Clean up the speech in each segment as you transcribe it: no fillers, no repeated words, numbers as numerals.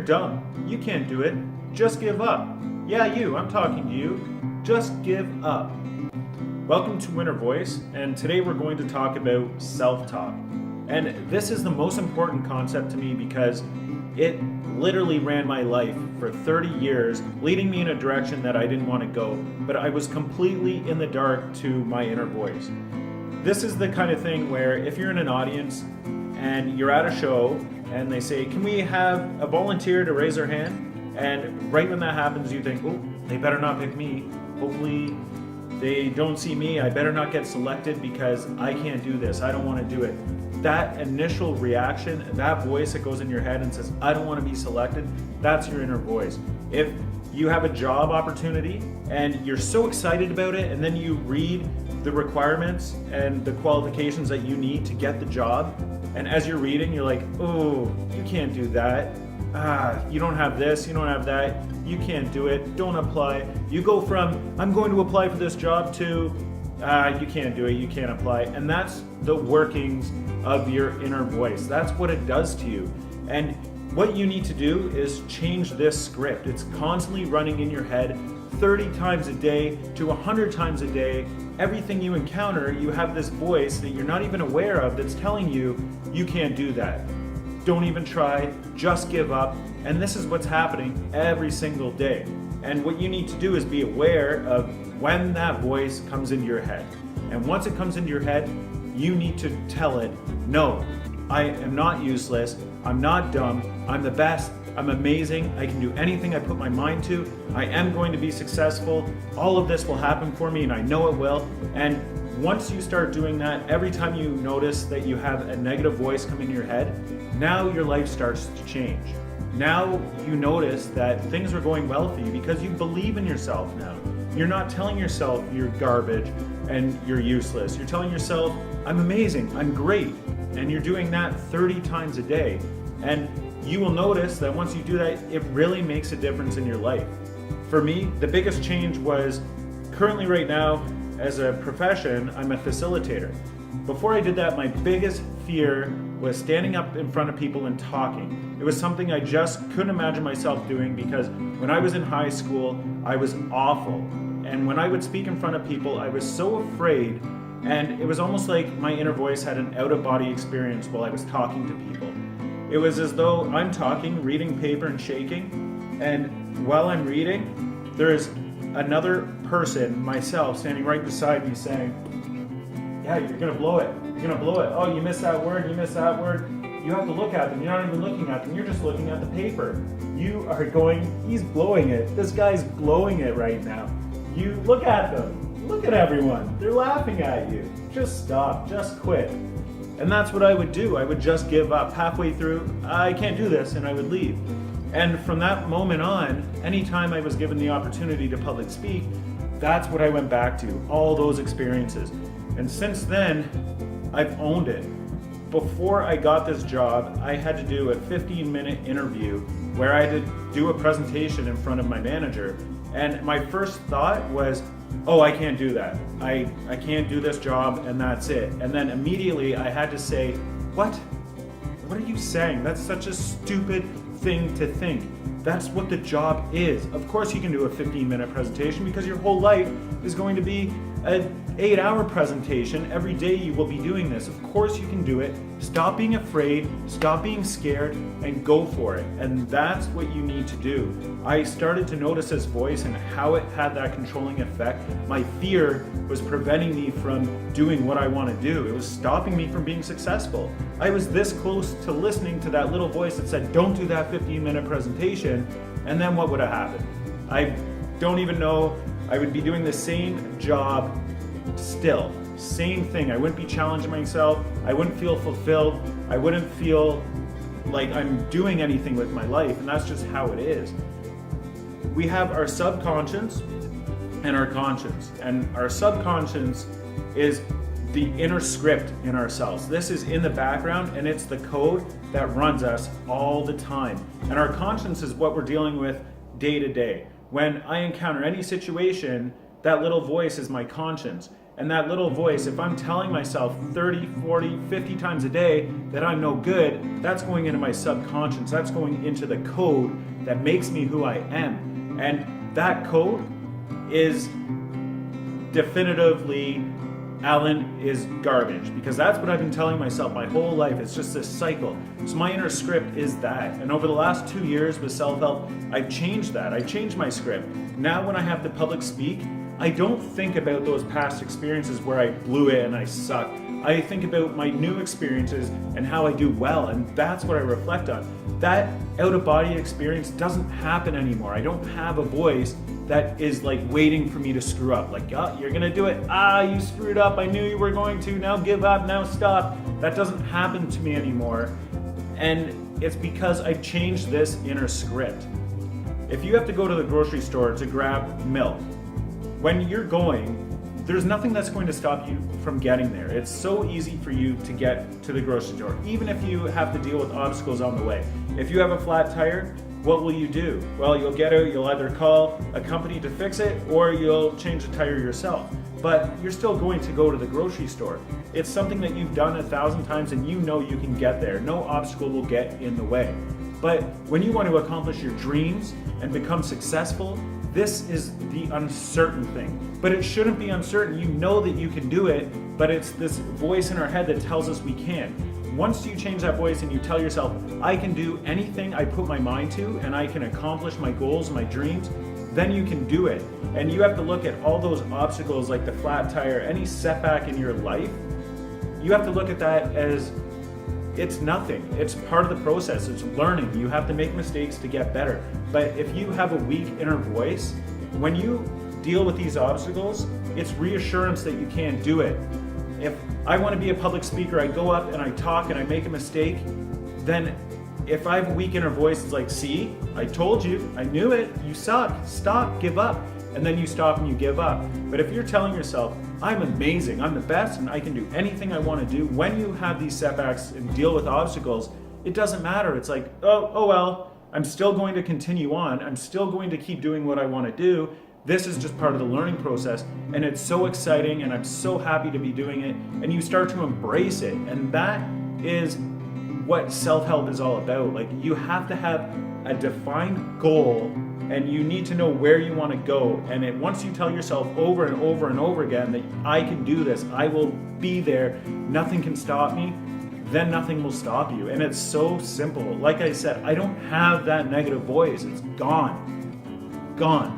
dumb. You can't do it. Just give up. Yeah, you, I'm talking to you. Just give up. Welcome to Winner Voice, and today we're going to talk about self-talk. And this is the most important concept to me because it literally ran my life for 30 years, leading me in a direction that I didn't want to go, but I was completely in the dark to my inner voice. This is the kind of thing where if you're in an audience and you're at a show and they say, can we have a volunteer to raise their hand? And right when that happens, you think, oh, they better not pick me. Hopefully they don't see me. I better not get selected because I can't do this. I don't want to do it. That initial reaction, that voice that goes in your head and says, I don't want to be selected, that's your inner voice. If you have a job opportunity and you're so excited about it, and then you read the requirements and the qualifications that you need to get the job, and as you're reading, you're like, oh, you can't do that. You don't have this, you don't have that, you can't do it, don't apply. You go from, I'm going to apply for this job to, you can't do it, you can't apply. And that's the workings of your inner voice. That's what it does to you. And what you need to do is change this script. It's constantly running in your head 30 times a day to 100 times a day. Everything you encounter, you have this voice that you're not even aware of that's telling you, you can't do that. Don't even try, just give up. And this is what's happening every single day. And what you need to do is be aware of when that voice comes into your head. And once it comes into your head, you need to tell it, no, I am not useless, I'm not dumb, I'm the best, I'm amazing, I can do anything I put my mind to, I am going to be successful, all of this will happen for me and I know it will. And once you start doing that, every time you notice that you have a negative voice come in your head, now your life starts to change. Now you notice that things are going well for you because you believe in yourself now. You're not telling yourself you're garbage and you're useless. You're telling yourself, I'm amazing, I'm great. And you're doing that 30 times a day. And you will notice that once you do that, it really makes a difference in your life. For me, the biggest change was currently right now, as a profession, I'm a facilitator. Before I did that, my biggest fear was standing up in front of people and talking. It was something I just couldn't imagine myself doing because when I was in high school, I was awful. And when I would speak in front of people, I was so afraid, and it was almost like my inner voice had an out-of-body experience while I was talking to people. It was as though I'm talking, reading paper and shaking, and while I'm reading, there's another person, myself, standing right beside me saying, yeah, you're gonna blow it, you're gonna blow it. Oh, you missed that word, you missed that word. You have to look at them, you're not even looking at them, you're just looking at the paper. You are going, he's blowing it, this guy's blowing it right now. You look at them, look at everyone, they're laughing at you. Just stop, just quit. And that's what I would do, I would just give up. Halfway through, I can't do this, and I would leave. And from that moment on, anytime I was given the opportunity to public speak, that's what I went back to, all those experiences. And since then, I've owned it. Before I got this job, I had to do a 15-minute interview where I had to do a presentation in front of my manager. And my first thought was, oh, I can't do that. I can't do this job, and that's it. And then immediately I had to say, what? What are you saying? That's such a stupid thing to think. That's what the job is. Of course you can do a 15-minute presentation because your whole life is going to be an 8-hour presentation. Every day you will be doing this. Of course you can do it. Stop being afraid, stop being scared, and go for it. And that's what you need to do. I started to notice this voice and how it had that controlling effect. My fear was preventing me from doing what I want to do. It was stopping me from being successful. I was this close to listening to that little voice that said, don't do that 15-minute presentation, and then what would have happened? I don't even know. I would be doing the same job still. Same thing. I wouldn't be challenging myself. I wouldn't feel fulfilled. I wouldn't feel like I'm doing anything with my life, and that's just how it is. We have our subconscious and our conscious, and our subconscious is the inner script in ourselves. This is in the background, and it's the code that runs us all the time. And our conscience is what we're dealing with day to day. When I encounter any situation, that little voice is my conscience. And that little voice, if I'm telling myself 30, 40, 50 times a day that I'm no good, that's going into my subconscious. That's going into the code that makes me who I am. And that code is definitively, Alan is garbage, because that's what I've been telling myself my whole life. It's just this cycle. So my inner script is that. And over the last 2 years with self-help, I've changed that. I changed my script. Now when I have to public speak, I don't think about those past experiences where I blew it and I suck. I think about my new experiences and how I do well, and that's what I reflect on. That out-of-body experience doesn't happen anymore. I don't have a voice that is like waiting for me to screw up. Like, oh, you're gonna do it. You screwed up. I knew you were going to. Now give up. Now stop. That doesn't happen to me anymore. And it's because I've changed this inner script. If you have to go to the grocery store to grab milk, when you're going, there's nothing that's going to stop you from getting there. It's so easy for you to get to the grocery store, even if you have to deal with obstacles on the way. If you have a flat tire, what will you do? Well, you'll get out, you'll either call a company to fix it, or you'll change the tire yourself. But you're still going to go to the grocery store. It's something that you've done 1,000 times and you know you can get there. No obstacle will get in the way. But when you want to accomplish your dreams and become successful, this is the uncertain thing. But it shouldn't be uncertain. You know that you can do it, but it's this voice in our head that tells us we can't. Once you change that voice and you tell yourself, I can do anything I put my mind to and I can accomplish my goals, my dreams, then you can do it. And you have to look at all those obstacles like the flat tire, any setback in your life, you have to look at that as it's nothing. It's part of the process. It's learning. You have to make mistakes to get better. But if you have a weak inner voice, when you deal with these obstacles, it's reassurance that you can't do it. If I want to be a public speaker, I go up and I talk and I make a mistake, then if I have a weak inner voice, it's like, see, I told you, I knew it, you suck, stop, give up. And then you stop and you give up. But if you're telling yourself, I'm amazing, I'm the best, and I can do anything I want to do, when you have these setbacks and deal with obstacles, it doesn't matter. It's like, oh well, I'm still going to continue on. I'm still going to keep doing what I want to do. This is just part of the learning process, and it's so exciting, and I'm so happy to be doing it, and you start to embrace it. And that is what self-help is all about. Like, you have to have a defined goal, and you need to know where you want to go. And once you tell yourself over and over and over again that I can do this, I will be there, nothing can stop me, then nothing will stop you. And it's so simple. Like I said, I don't have that negative voice. It's gone. Gone.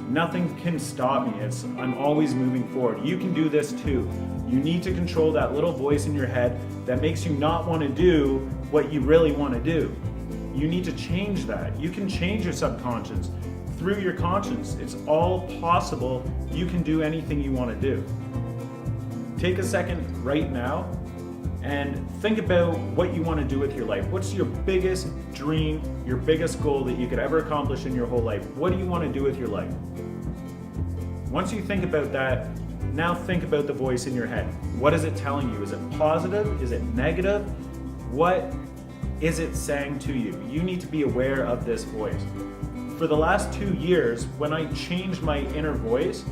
Nothing can stop me. I'm always moving forward. You can do this too. You need to control that little voice in your head that makes you not want to do what you really want to do. You need to change that. You can change your subconscious through your conscience. It's all possible. You can do anything you want to do. Take a second right now and think about what you want to do with your life. What's your biggest dream, your biggest goal that you could ever accomplish in your whole life? What do you want to do with your life? Once you think about that, now think about the voice in your head. What is it telling you? Is it positive? Is it negative? What is it saying to you? You need to be aware of this voice. For the last 2 years, when I changed my inner voice,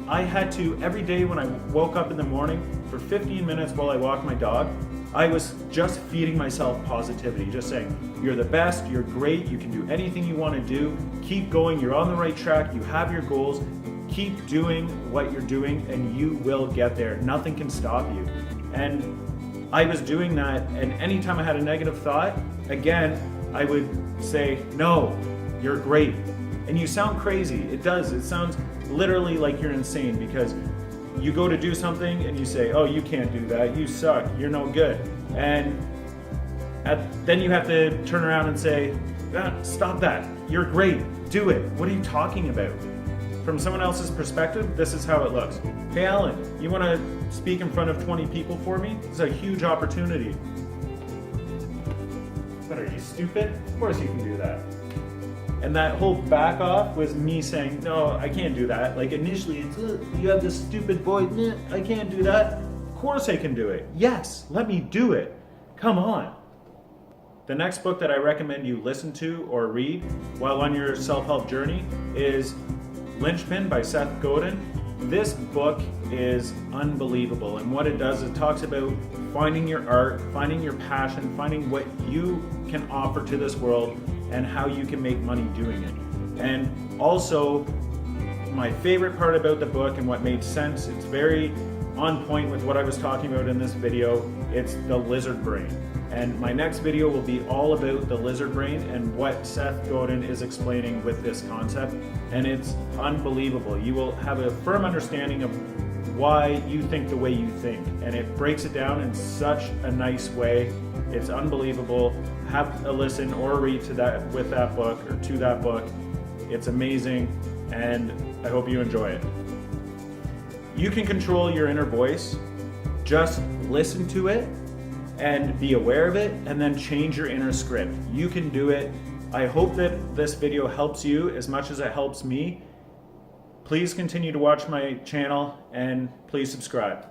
I had to, every day when I woke up in the morning, for 15 minutes while I walked my dog, I was just feeding myself positivity, just saying, you're the best, you're great, you can do anything you want to do, keep going, you're on the right track, you have your goals, keep doing what you're doing and you will get there. Nothing can stop you. And I was doing that, and anytime I had a negative thought, again, I would say, no, you're great. And you sound crazy. It does. It sounds literally like you're insane, because you go to do something and you say, oh, you can't do that. You suck. You're no good. And then you have to turn around and say, stop that. You're great. Do it. What are you talking about? From someone else's perspective, this is how it looks. Hey, Alan, you want to speak in front of 20 people for me? It's a huge opportunity. But are you stupid? Of course you can do that. And that whole back off was me saying, no, I can't do that. Like initially, it's, you have this stupid voice, I can't do that. Of course I can do it. Yes, let me do it. Come on. The next book that I recommend you listen to or read while on your self-help journey is Linchpin by Seth Godin. This book is unbelievable, and what it does, it talks about finding your art, finding your passion, finding what you can offer to this world and how you can make money doing it. And also, my favorite part about the book and what made sense, it's very on point with what I was talking about in this video, it's the lizard brain. And my next video will be all about the lizard brain and what Seth Godin is explaining with this concept. And it's unbelievable. You will have a firm understanding of why you think the way you think. And it breaks it down in such a nice way. It's unbelievable. Have a listen or a read to that with that book or to that book. It's amazing, and I hope you enjoy it. You can control your inner voice. Just listen to it and be aware of it, and then change your inner script. You can do it. I hope that this video helps you as much as it helps me. Please continue to watch my channel and please subscribe.